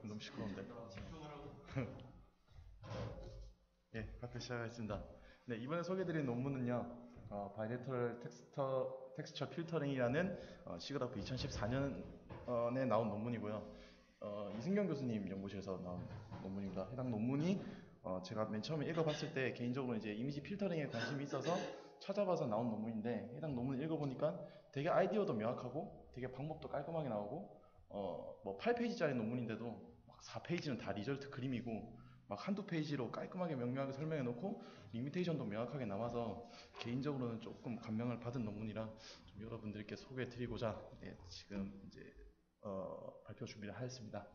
너무 시끄러운데. 예, 발표 시작하겠습니다. 네, 이번에 소개해드린 논문은요, 바이레터럴 텍스처 필터링이라는 시그라프 2014년에 나온 논문이고요. 이승경 교수님 연구실에서 나온 논문입니다. 해당 논문이 제가 맨 처음에 읽어봤을 때 개인적으로 이제 이미지 필터링에 관심이 있어서 찾아봐서 나온 논문인데, 해당 논문을 읽어보니까 되게 아이디어도 명확하고 되게 방법도 깔끔하게 나오고 뭐 8페이지짜리 논문인데도 막 4페이지는 다 리절트 그림이고 막 한두 페이지로 깔끔하게 명료하게 설명해 놓고 리미테이션도 명확하게 남아서 개인적으로는 조금 감명을 받은 논문이라 좀 여러분들께 소개해 드리고자 지금 이제 발표 준비를 하였습니다.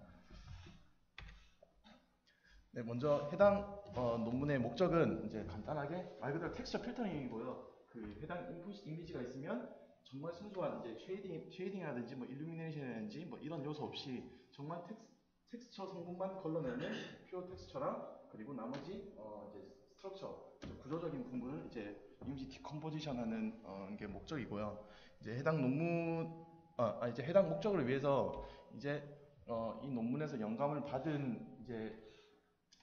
네, 먼저 해당 논문의 목적은 이제 간단하게 말 그대로 텍스처 필터링이고요. 그 해당 인풋 이미지가 있으면 정말 순수한 이제 쉐이딩이라든지 뭐 일루미네이션이라든지 뭐 이런 요소 없이 정말 텍스처 성분만 걸러내는 퓨어 텍스처랑 그리고 나머지 이제 스트럭처 구조적인 부분을 이제 이미지 디컴포지션하는 게 목적이고요. 이제 해당 논문 이제 해당 목적을 위해서 이제 이 논문에서 영감을 받은 이제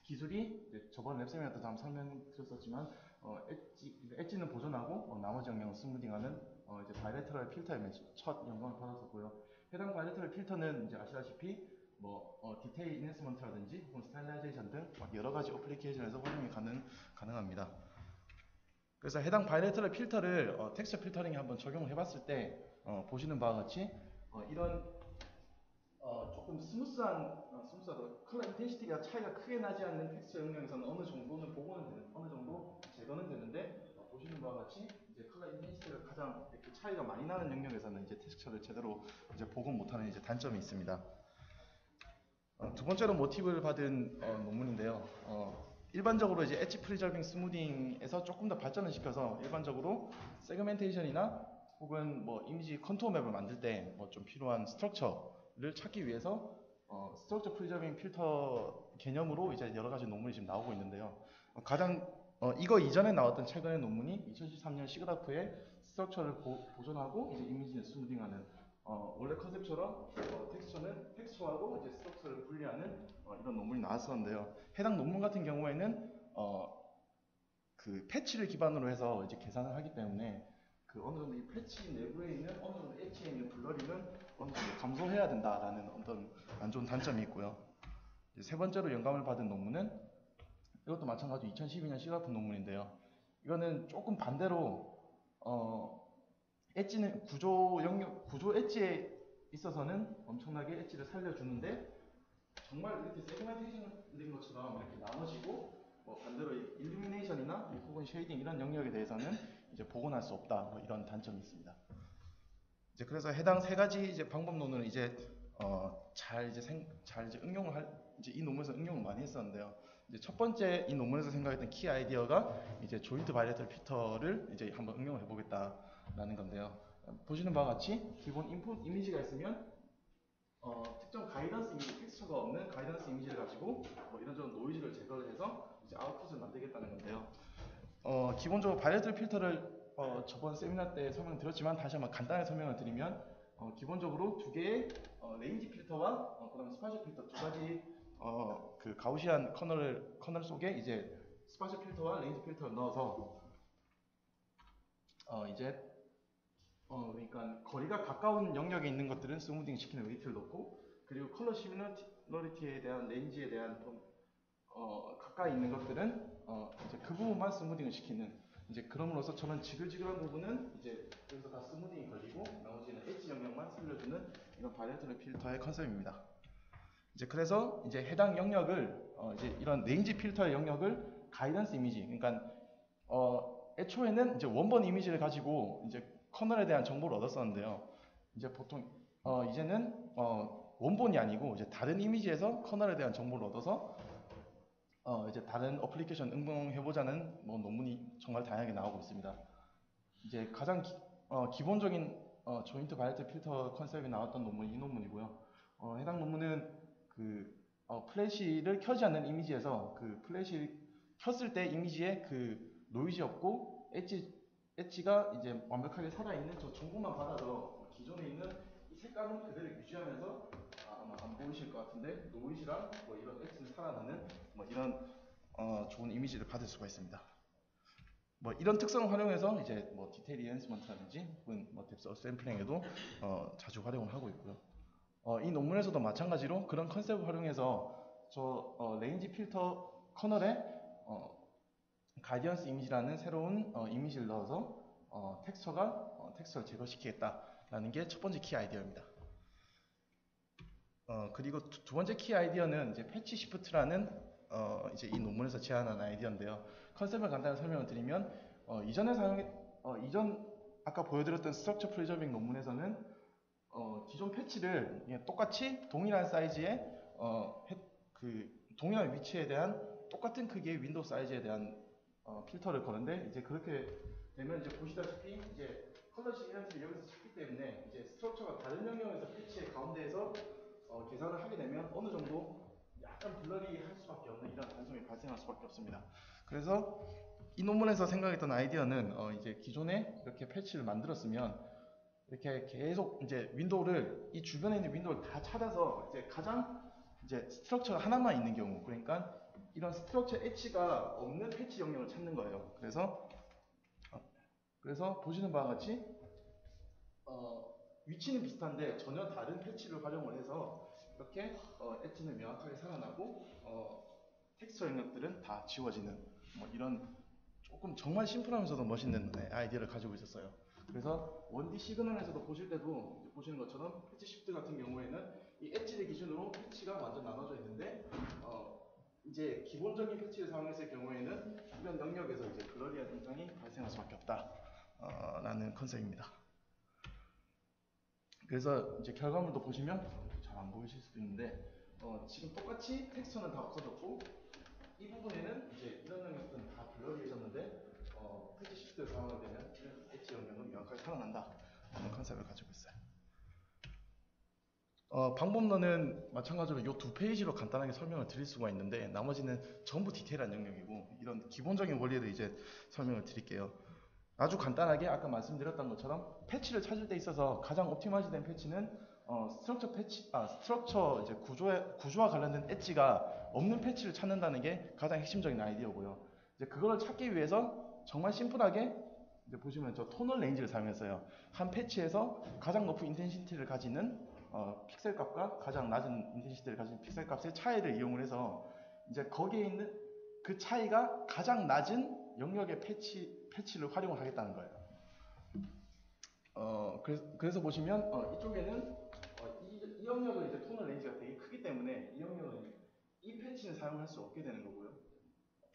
기술이 이제 저번 랩 세미나 때도 한번 설명드렸었지만 엣지는 보존하고 나머지 영역은 스무딩하는 이제 바이레터럴 필터에 첫 영감을 받았었고요. 해당 바이레터럴 필터는 이제 아시다시피 뭐 디테일 인핸스먼트라든지 혹은 스타일라이제이션 등 여러 가지 어플리케이션에서 활용이 가능합니다. 그래서 해당 바이레터럴 필터를 텍스처 필터링에 한번 적용을 해봤을 때 보시는 바와 같이 이런 조금 스무스하고 컬러 인텐시티가 차이가 크게 나지 않는 텍스처 영역에서는 어느 정도 제거는 되는데 보시는 바와 같이 이제 컬러 인텐시티가 가장 이렇게 차이가 많이 나는 영역에서는 이제 텍스처를 제대로 이제 복원 못하는 이제 단점이 있습니다. 두 번째로 모티브를 받은 논문인데요. 일반적으로 이제 엣지 프리저빙 스무딩에서 조금 더 발전을 시켜서 일반적으로 세그멘테이션이나 혹은 뭐 이미지 컨투어 맵을 만들 때 뭐 좀 필요한 스트럭처를 찾기 위해서 스트럭처 프리저빙 필터 개념으로 이제 여러 가지 논문이 지금 나오고 있는데요. 이거 이전에 나왔던 최근의 논문이 2013년 시그라프의 스트럭처를 보존하고 이제 이미지는 스무딩하는 원래 컨셉처럼 텍스처는 텍스처하고 이제 스트럭처를 분리하는 이런 논문이 나왔었는데요. 해당 논문 같은 경우에는 그 패치를 기반으로 해서 이제 계산을 하기 때문에 그 어느 정도 이 패치 내부에 있는 어느 정도 엣지에 있는 블러링은 어느 정도 감소해야 된다라는 어떤 안 좋은 단점이 있고요. 이제 세 번째로 영감을 받은 논문은 이것도 마찬가지로 2012년 시그라프 논문인데요. 이거는 조금 반대로 엣지는 구조 엣지에 있어서는 엄청나게 엣지를 살려주는데 정말 이렇게 세그멘테이션 된 것처럼 이렇게 나눠지고 반대로 일루미네이션이나 혹은 쉐이딩 이런 영역에 대해서는 이제 복원할 수 없다 이런 단점이 있습니다. 이제 그래서 해당 세 가지 이제 방법론을 이제 잘 이제 이 논문에서 응용을 많이 했었는데요. 이제 첫 번째 이 논문에서 생각했던 키 아이디어가 이제 조인트 바이레터럴 필터를 이제 한번 응용을 해보겠다라는 건데요. 보시는 바와 같이 기본 인풋 이미지가 있으면 특정 가이던스 이미지, 텍스처가 없는 가이던스 이미지를 가지고 뭐 이런저런 노이즈를 제거를 해서 이제 아웃풋을 만들겠다는 건데요. 기본적으로 바이레터럴 필터를 저번 세미나 때 설명드렸지만 다시 한번 간단하게 설명을 드리면 기본적으로 두 개의 레인지 필터와 그다음에 스파셜 필터 두 가지 그 가우시안 커널 속에 이제 스파셜 필터와 레인지 필터를 넣어서 이제 그러니까 거리가 가까운 영역에 있는 것들은 스무딩 시키는 웨이트를 넣고 그리고 컬러 시밀러리티에 대한 레인지에 대한 가까이 있는 것들은 이제 그 부분만 스무딩을 시키는 이제 그럼으로써 저는 지글지글한 부분은 이제 여기서 다 스무딩이 걸리고 나머지는 엣지 영역만 살려주는 이런 바이레터럴 필터의 컨셉입니다. 이제 그래서 이제 해당 영역을 이제 이런 레인지 필터의 영역을 가이던스 이미지 그러니까 애초에는 이제 원본 이미지를 가지고 이제 커널에 대한 정보를 얻었었는데요. 이제 보통 이제는 원본이 아니고 이제 다른 이미지에서 커널에 대한 정보를 얻어서 이제 다른 어플리케이션 응용해보자는 뭐 논문이 정말 다양하게 나오고 있습니다. 이제 가장 기본적인 조인트 바이레터럴 필터 컨셉이 나왔던 논문이 이 논문이고요. 해당 논문은 그 플래시를 켜지 않는 이미지에서 그 플래시 켰을 때 이미지에 그 노이즈 없고 엣지가 이제 완벽하게 살아있는 저 정보만 받아서 기존에 있는 이 색감은 그대로 유지하면서 아마 안 보이실 것 같은데 노이즈랑 뭐 이런 엑스는 살아나는 뭐 이런 좋은 이미지를 받을 수가 있습니다. 뭐 이런 특성을 활용해서 이제 뭐 디테일 엔하인스먼트라든지 혹은 뭐 뎁스 샘플링에도 자주 활용을 하고 있고요. 이 논문에서도 마찬가지로 그런 컨셉을 활용해서 레인지 필터 커널에 가디언스 이미지라는 새로운 이미지를 넣어서 텍스처를 제거시키겠다라는 게 첫 번째 키 아이디어입니다. 그리고 두 번째 키 아이디어는 이제 패치 시프트라는 이제 이 논문에서 제안한 아이디어인데요. 컨셉을 간단히 설명을 드리면 이전 아까 보여드렸던 스트럭처 프리저빙 논문에서는 기존 패치를 똑같이 동일한 사이즈의 동일한 위치에 대한 똑같은 크기의 윈도우 사이즈에 대한 필터를 거는데 이제 그렇게 되면 이제 보시다시피 이제 컬러시 이벤트를 여기서 찾기 때문에 이제 스트럭처가 다른 영역에서 패치의 가운데에서 계산을 하게 되면 어느 정도 약간 블러리할 수밖에 없는 이런 단점이 발생할 수밖에 없습니다. 그래서 이 논문에서 생각했던 아이디어는 이제 기존에 이렇게 패치를 만들었으면 이렇게 계속 이제 이 주변에 있는 윈도우를 다 찾아서 이제 가장 이제 스트럭처가 하나만 있는 경우, 그러니까 이런 스트럭처 엣지가 없는 패치 영역을 찾는 거예요. 그래서 보시는 바와 같이 위치는 비슷한데 전혀 다른 패치를 활용을 해서 이렇게 엣지는 명확하게 살아나고 텍스처 영역들은 다 지워지는 뭐 이런 조금 정말 심플하면서도 멋있는 아이디어를 가지고 있었어요. 그래서 1D 시그널에서도 보실 때도 보시는 것처럼 패치 시프트 같은 경우에는 이 엣지를 기준으로 패치가 완전 나눠져 있는데 이제 기본적인 패치를 사용했을 경우에는 이런 영역에서 이제 블러리한 현상이 발생할 수밖에 없다 라는 컨셉입니다. 그래서 이제 결과물도 보시면 잘 안 보이실 수도 있는데 지금 똑같이 텍스처는 다 없어졌고 이 부분에는 이제 이런 영역들은 다 블러리해졌는데 패치 시프트를 사용하게 되면 이런 엣지 영역은 명확하게 살아난다 라는 컨셉을 가지고 있어요. 방법론은 마찬가지로 이 두 페이지로 간단하게 설명을 드릴 수가 있는데 나머지는 전부 디테일한 영역이고 이런 기본적인 원리를 이제 설명을 드릴게요. 아주 간단하게 아까 말씀드렸던 것처럼 패치를 찾을 때 있어서 가장 옵티마이즈 된 패치는 스트럭처 이제 구조와 관련된 엣지가 없는 패치를 찾는다는 게 가장 핵심적인 아이디어고요. 이제 그걸 찾기 위해서 정말 심플하게 이제 보시면 저 토널 레인지를 사용했어요. 한 패치에서 가장 높은 인텐시티를 가지는 픽셀 값과 가장 낮은 인텐시티를 가진 픽셀 값의 차이를 이용을 해서 이제 거기에 있는 그 차이가 가장 낮은 영역의 패치를 활용을 하겠다는 거예요. 그래서 보시면 이쪽에는 이 영역은 이제 토널 레인지가 되게 크기 때문에 이 영역은 이 패치는 사용할 수 없게 되는 거고요.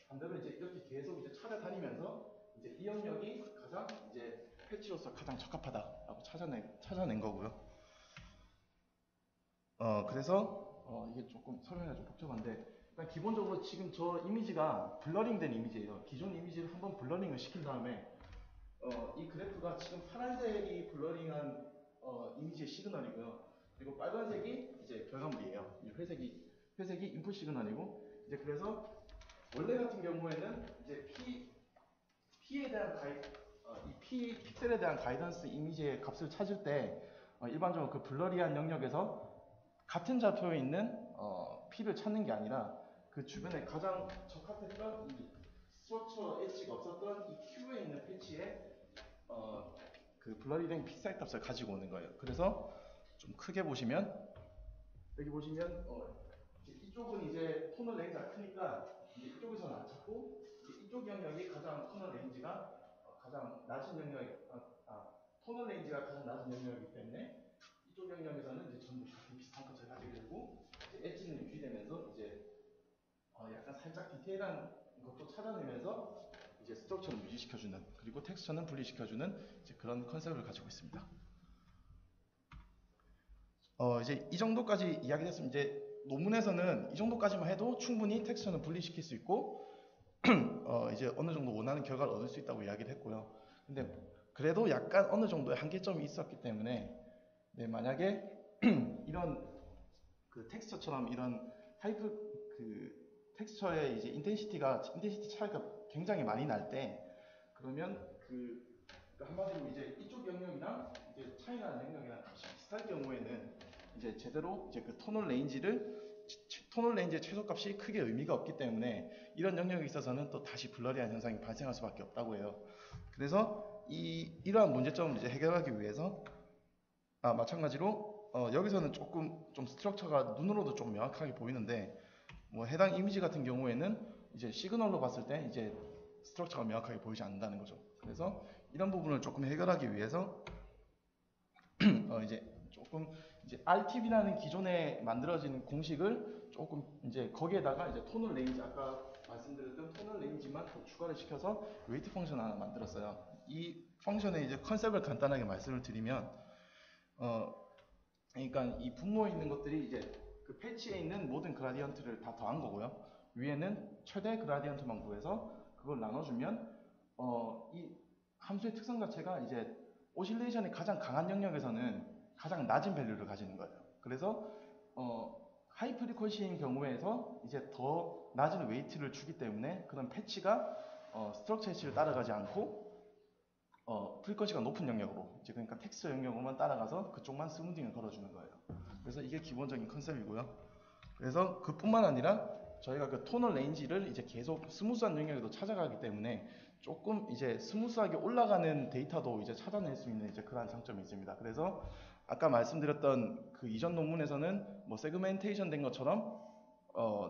반대로 이제 이렇게 계속 이제 찾아다니면서 이제 이 영역이 가장 이제 패치로서 가장 적합하다라고 찾아낸 거고요. 그래서 이게 조금 설명이 좀 복잡한데 일단 기본적으로 지금 저 이미지가 블러링된 이미지예요. 기존 이미지를 한번 블러링을 시킨 다음에 이 그래프가 지금 파란색이 블러링한 이미지의 시그널이고요. 그리고 빨간색이 이제 결과물이에요. 회색이 인풋 시그널이고 이제 그래서 원래 같은 경우에는 이제 P에 대한 이 픽셀에 대한 가이던스 이미지의 값을 찾을 때 일반적으로 그 블러리한 영역에서 같은 좌표에 있는 P를 찾는 게 아니라 그 주변에 가장 적합했던 이 스트럭처 엣지가 없었던 이 Q에 있는 패치에 그 블러리된 픽셀 값을 가지고 오는 거예요. 그래서 좀 크게 보시면 여기 보시면 이쪽은 이제 토널 레인지가 크니까 이제 이쪽에서는 안 찾고 이쪽 영역이 가장 토널 레인지가 가장 낮은 토널 레인지가 가장 낮은 영역이기 때문에 이쪽 영역에서는 이제 전부 비슷한 값을 가지게 되고 엣지는 유지되면서 이제 약간 살짝 디테일한 것도 찾아내면서 이제 스트럭처는 유지시켜주는 그리고 텍스처는 분리시켜주는 이제 그런 컨셉을 가지고 있습니다. 이제 이 정도까지 이야기했으면 이제 논문에서는 이 정도까지만 해도 충분히 텍스처는 분리시킬 수 있고 이제 어느 정도 원하는 결과를 얻을 수 있다고 이야기를 했고요. 근데 그래도 약간 어느 정도의 한계점이 있었기 때문에 만약에 이런 그 텍스처처럼 이런 텍스처의 이제 인텐시티 차이가 굉장히 많이 날 때 그러면 한마디로 이제 이쪽 영역이랑 이제 차이 나는 영역이랑 값이 비슷할 경우에는 이제 제대로 이제 그 톤을 레인지의 최소값이 크게 의미가 없기 때문에 이런 영역에 있어서는 또 다시 블러리한 현상이 발생할 수밖에 없다고 해요. 그래서 이러한 문제점을 이제 해결하기 위해서 마찬가지로 여기서는 조금 좀 스트럭처가 눈으로도 좀 명확하게 보이는데 뭐 해당 이미지 같은 경우에는 이제 시그널로 봤을 때 이제 스트럭처가 명확하게 보이지 않는다는 거죠. 그래서 이런 부분을 조금 해결하기 위해서 이제 조금 이제 RTB라는 기존에 만들어진 공식을 조금 이제 거기에다가 이제 톤을 레인지 아까 말씀드렸던 톤을 레인지만 더 추가를 시켜서 웨이트 펑션 하나 만들었어요. 이 펑션의 이제 컨셉을 간단하게 말씀을 드리면 그러니까 이 분모에 있는 것들이 이제 그 패치에 있는 모든 그라디언트를 다 더한 거고요. 위에는 최대 그라디언트만 구해서 그걸 나눠주면 이 함수의 특성 자체가 이제 오실레이션이 가장 강한 영역에서는 가장 낮은 밸류를 가지는 거예요. 그래서 하이 프리퀀시인 경우에서 이제 더 낮은 웨이트를 주기 때문에 그런 패치가 스트럭처 해치를 따라가지 않고 프리퀀시가 높은 영역으로 이제 그러니까 텍스처 영역으로만 따라가서 그쪽만 스무딩을 걸어주는 거예요. 그래서 이게 기본적인 컨셉이고요. 그래서 그뿐만 아니라 저희가 그 토널 레인지를 이제 계속 스무스한 영역에도 찾아가기 때문에 조금 이제 스무스하게 올라가는 데이터도 이제 찾아낼 수 있는 이제 그러한 장점이 있습니다. 그래서 아까 말씀드렸던 그 이전 논문에서는 뭐 세그멘테이션 된 것처럼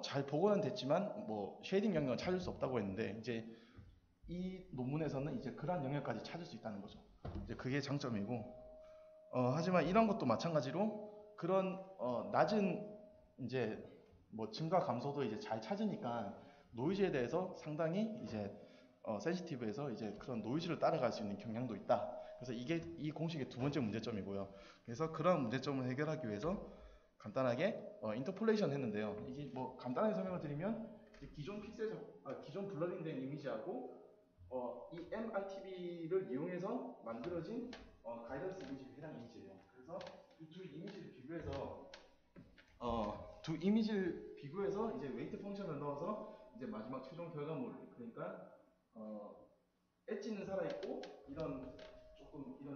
잘 보고는 됐지만 뭐 쉐이딩 영역을 찾을 수 없다고 했는데 이제 이 논문에서는 이제 그러한 영역까지 찾을 수 있다는 거죠. 이제 그게 장점이고 하지만 이런 것도 마찬가지로 그런 낮은 이제 뭐 증가 감소도 이제 잘 찾으니까 노이즈에 대해서 상당히 이제 센시티브해서 이제 그런 노이즈를 따라갈 수 있는 경향도 있다. 그래서 이게 이 공식의 두 번째 문제점이고요. 그래서 그런 문제점을 해결하기 위해서 간단하게 인터폴레이션 했는데요. 이게 뭐 간단하게 설명을 드리면 기존 기존 블러링된 이미지하고 이 MRTB를 이용해서 만들어진 가이던스 이미지 해당 이미지예요. 그래서 이 두 이미지를 비교해서 이제 웨이트 펑션을 넣어서 이제 마지막 최종 결과물 그러니까 엣지는 살아있고 이런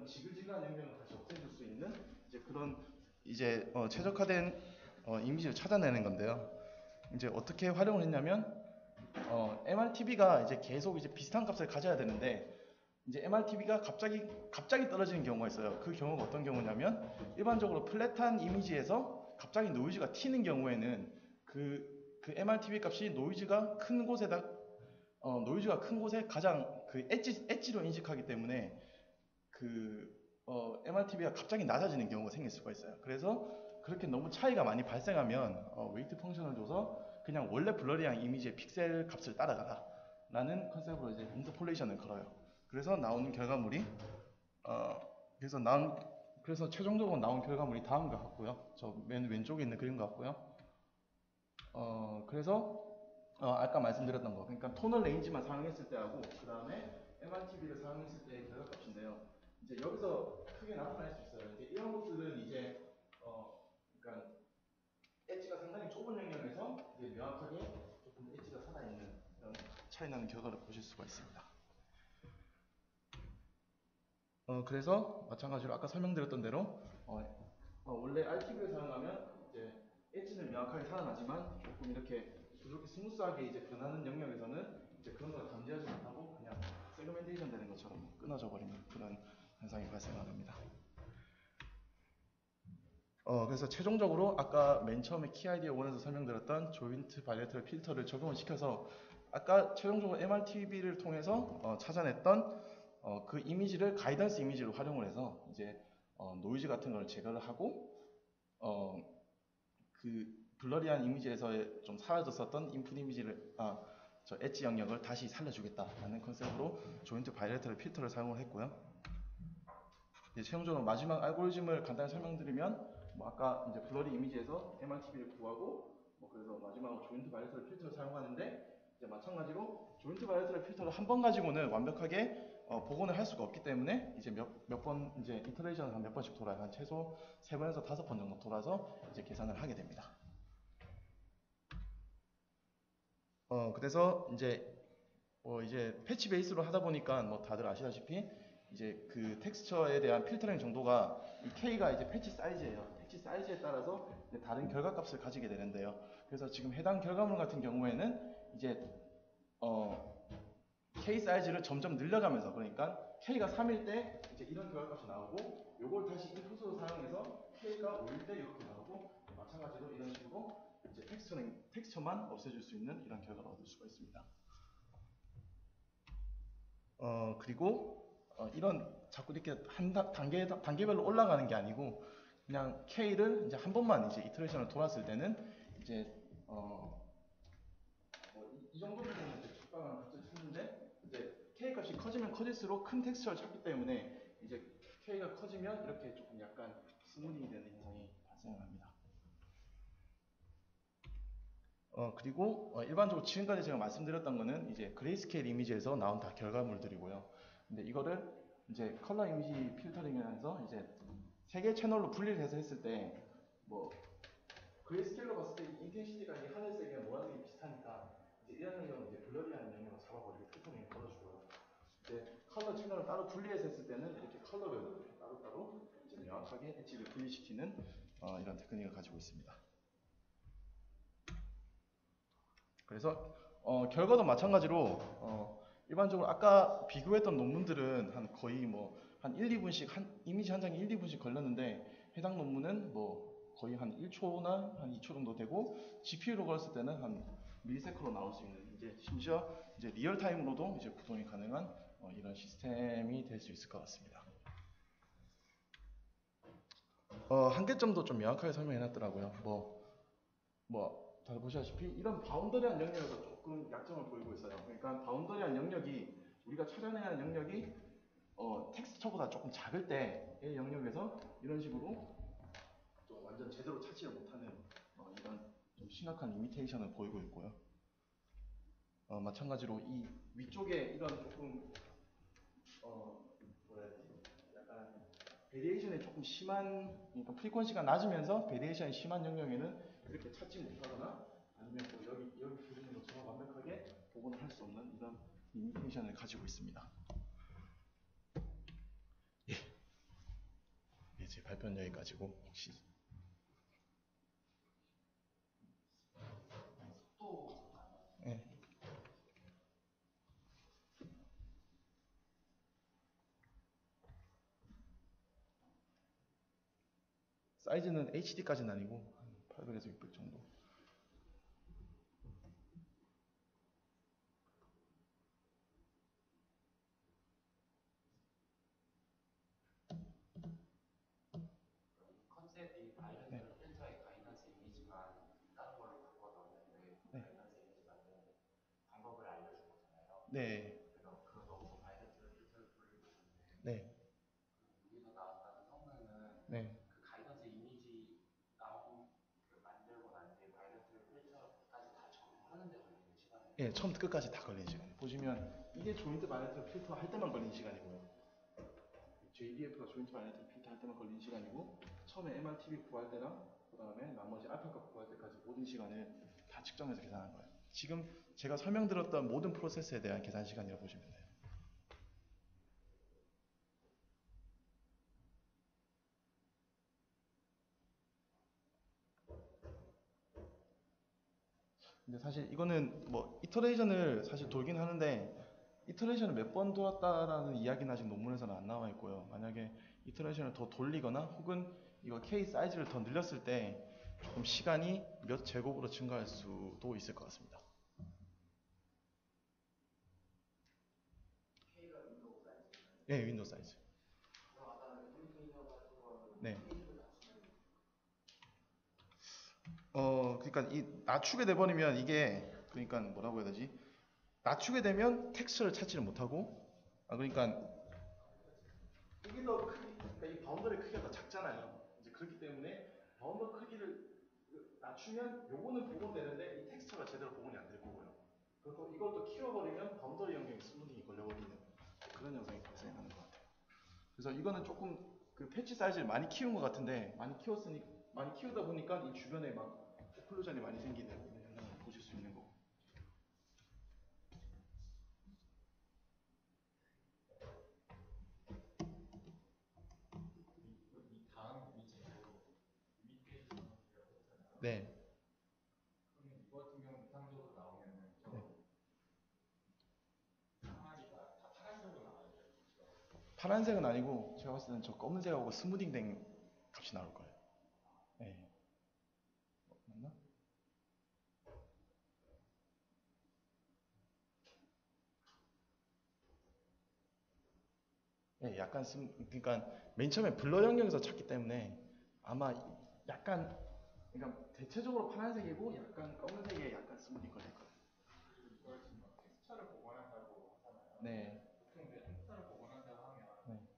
지글지글한 영역을 다시 없애줄 수 있는 이제 그런 이제 최적화된 이미지를 찾아내는 건데요. 이제 어떻게 활용을 했냐면 MRTB가 이제 계속 이제 비슷한 값을 가져야 되는데 이제 MRTB가 갑자기 떨어지는 경우가 있어요. 그 경우가 어떤 경우냐면 일반적으로 플랫한 이미지에서 갑자기 노이즈가 튀는 경우에는 그 MRTB 값이 노이즈가 큰 곳에 가장 그 엣지로 인식하기 때문에 그 MRTB가 갑자기 낮아지는 경우가 생길 수가 있어요. 그래서 그렇게 너무 차이가 많이 발생하면 웨이트 펑션을 줘서 그냥 원래 블러리한 이미지의 픽셀 값을 따라가라 라는 컨셉으로 이제 인터폴레이션을 걸어요. 그래서 나오는 결과물이 그래서 최종적으로 나온 결과물이 다음과 같고요. 저 맨 왼쪽에 있는 그림 같고요. 그래서 아까 말씀드렸던 거, 그러니까 토널 레인지만 사용했을 때하고 그 다음에 MRTB를 사용했을 때의 결과값인데요. 이제 여기서 크게 나타날 수 있어요. 이제 이런 것들은 이제 그러니까 엣지가 상당히 좁은 영역에서 이제 명확하게 조금 엣지가 살아있는 이런 차이 나는 결과를 보실 수가 있습니다. 그래서 마찬가지로 아까 설명드렸던 대로 원래 RTB를 사용하면 이제 엣지는 명확하게 살아나지만 조금 이렇게 부드럽게 스무스하게 이제 변하는 영역에서는 이제 그런 걸 감지하지 못하고 그냥 세그멘테이션 되는 것처럼 끊어져 버리는 그런 현상이 발생합니다. 그래서 최종적으로 아까 맨 처음에 키 아이디어 1에서 설명드렸던 조인트 바이레터럴 필터를 적용을 시켜서 아까 최종적으로 MRTB를 통해서 찾아냈던 그 이미지를 가이던스 이미지로 활용을 해서 이제 노이즈 같은 걸 제거를 하고 그 블러리한 이미지에서 좀 사라졌었던 인풋 이미지를 저 엣지 영역을 다시 살려주겠다라는 컨셉으로 조인트 바이레터럴 필터를 사용을 했고요. 이제 최종적으로 마지막 알고리즘을 간단히 설명드리면 뭐 아까 이제 블러리 이미지에서 MRTB를 구하고 뭐 그래서 마지막으로 조인트 바이레터럴 필터를 사용하는데 이제 마찬가지로 조인트 바이레터럴 필터를 한 번 가지고는 완벽하게 복원을 할 수가 없기 때문에 이제 몇 번 이제 이터레이션을 한 몇 번씩 돌아요. 한 최소 3번에서 5번 정도 돌아서 이제 계산을 하게 됩니다. 그래서 이제 이제 패치 베이스로 하다 보니까 뭐 다들 아시다시피 이제 그 텍스처에 대한 필터링 정도가 이 K가 이제 패치 사이즈예요. 패치 사이즈에 따라서 이제 다른 결과값을 가지게 되는데요. 그래서 지금 해당 결과물 같은 경우에는 이제 K 사이즈를 점점 늘려가면서, 그러니까 K가 3일 때 이제 이런 결과값이 나오고, 요걸 다시 인풋으로 사용해서 K가 5일 때 이렇게 나오고, 마찬가지로 이런 식으로 이제 텍스처만 없애줄 수 있는 이런 결과를 얻을 수가 있습니다. 그리고 이런 자꾸 이렇게 단계별로 올라가는 게 아니고, 그냥 K를 이제 한 번만 이제 이터레이션을 돌았을 때는 이제 이 정도 되면 이제 적당한 값을 찾는데, 이제 K 값이 커지면 커질수록 큰 텍스처를 찾기 때문에 이제 K가 커지면 이렇게 조금 약간 스무딩이 되는 현상이 발생합니다. 그리고 일반적으로 지금까지 제가 말씀드렸던 거는 이제 그레이스케일 이미지에서 나온 다 결과물들이고요. 근데 이거를 이제 컬러 이미지 필터링을 해서 이제 세 개의 채널로 분리를 해서 했을 때, 뭐 그레이스케일로 봤을 때 인텐시티가 이 하늘색이랑 노란색이 비슷하니까 이제 이런 영역은 이제 블러리한 영역을 잡아버리고 필터링을 걸어주고요. 이제 컬러 채널을 따로 분리해서 했을 때는 이렇게 컬러별로 따로따로 이제 명확하게 엣지를 분리시키는 이런 테크닉을 가지고 있습니다. 그래서 결과도 마찬가지로 일반적으로 아까 비교했던 논문들은 한 거의 뭐 한 1, 2분씩 이미지 한 장에 1, 2분씩 걸렸는데, 해당 논문은 뭐 거의 한 1초나 한 2초 정도 되고, GPU로 걸었을 때는 한 밀리세컨으로 나올 수 있는, 이제 심지어 이제 리얼타임으로도 이제 구동이 가능한 이런 시스템이 될 수 있을 것 같습니다. 한계점도 좀 명확하게 설명해 놨더라고요. 다들 보시다시피 이런 바운더리한 영역에서 조금 약점을 보이고 있어요. 그러니까 바운더리한 영역이, 우리가 찾아내야 하는 영역이 텍스처보다 조금 작을 때의 영역에서 이런 식으로 좀 완전 제대로 찾지를 못하는 이런 좀 심각한 리미테이션을 보이고 있고요. 마찬가지로 이 위쪽에 이런 조금 뭐라 해야 되지? 약간 베리에이션이 조금 심한, 그러니까 프리퀀시가 낮으면서 베리에이션이 심한 영역에는 이렇게 찾지 못하거나, 아니면 또 여기 부분인 것처럼 완벽하게 복원을 할 수 없는 이런 리미테이션을 가지고 있습니다. 예, 제 발표는 여기까지고, 혹시 예. 사이즈는 HD까지는 아니고 한 800에서 600 정도. 컨셉이 바이러스 필터의 가이던스 이미지만 다른 걸로 바꿔 넣었는데, 네. 가이던스 이미지 만드는 방법을 알려준 거잖아요. 네. 그래서 그거 넣고 바이러스 필터를 돌리고 있는데, 네. 여기서 나왔다는 성능은 네. 그 가이던스 이미지 나오고 만들고 난 뒤에 바이러스 필터까지 다 적용하는 데 걸리는 시간이에요. 예, 처음부터 끝까지 다 걸리는 시간. 보시면 이게 조인트 바이러스 필터 할 때만 걸리는 시간이고요. JDF가 조인트 바이러스 필터 할 때만 걸리는 시간이고, 처음에 MRTB 구할 때랑 그 다음에 나머지 알파값 구할 때까지 모든 시간을 다 측정해서 계산한 거예요. 지금 제가 설명드렸던 모든 프로세스에 대한 계산 시간이라고 보시면 돼요. 근데 사실 이거는 뭐 이터레이션을 사실 돌긴 하는데, 이터레이션을 몇 번 돌았다라는 이야기는 아직 논문에서는 안 나와 있고요. 만약에 이터레이션을 더 돌리거나 혹은 이거 K 사이즈를 더 늘렸을 때 조금 시간이 몇 제곱으로 증가할 수도 있을 것 같습니다. K가 윈도우 사이즈인가요? 네, 윈도우 사이즈. 그럼 아까 인디케이터 같은 거는 네. 페이지를 낮추는 그러니까 이 낮추게 돼버리면 이게, 그러니까 뭐라고 해야 되지? 낮추게 되면 텍스처를 찾지를 못하고, 그러니까 이게 더 크기, 그러니까 이 바운더리 크기가 더 작잖아요. 이제 그렇기 때문에 바운더 크기를 낮추면 요거는 복원되는데 이 텍스처가 제대로 복원이 안 될 거고요. 그리고 이걸 또 키워버리면 바운더리 영역이 스무딩이 걸려버리는 그런 현상이 발생하는 것 같아요. 그래서 이거는 조금 그 패치 사이즈를 많이 키운 것 같은데, 많이 키우다 보니까 이 주변에 막 오클루전이 많이 생기는 현상을 보실 수 있는 거고. 이 다음 위치로 네. 그러면 이거 같은 경우 이상적으로 나오면은 저 네. 항아리가 다 파란색으로 나와야 돼요. 파란색은 아니고 제가 봤을 때는 저 검은색하고 스무딩된 값이 나올 거예요. 네. 맞나? 네, 약간 그러니까 맨 처음에 블러 영역에서 찾기 때문에 아마 약간 그러니까 대체적으로 파란색이고 약간 검은색에 약간 스무딩 걸릴 거예요. 그리고 이걸 지금 막 텍스처를 복원한다고 하잖아요. 네. 보통 이제 텍스처를 복원한다고 하면 네.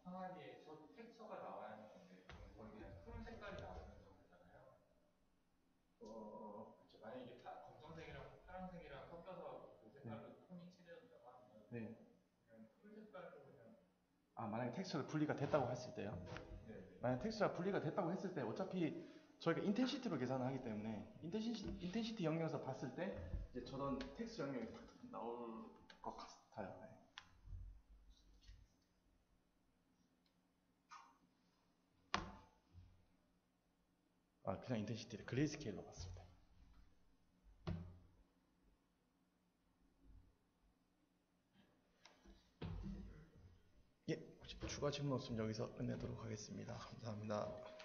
항아리에 저 텍스처가 나와야 하는 건데 거의 그냥 톤 색깔이 나오는 정도잖아요. 그렇죠. 만약에 이게 다 검정색이랑 파란색이랑 섞여서 그 색깔로 톤이 칠해졌다고 하면 네. 그냥 톤 색깔로 그냥 아, 만약에 텍스처가 분리가 됐다고 했을 때요. 네. 만약 텍스처가 분리가 됐다고 했을 때 어차피 저희가 인텐시티로 계산을 하기 때문에 인텐시티 영역에서 봤을 때 이제 저런 텍스처 영역이 딱 나올 것 같아요. 네. 아, 그냥 인텐시티를 그레이스케일로 봤을 때. 예, 혹시 추가 질문 없으면 여기서 끝내도록 하겠습니다. 감사합니다.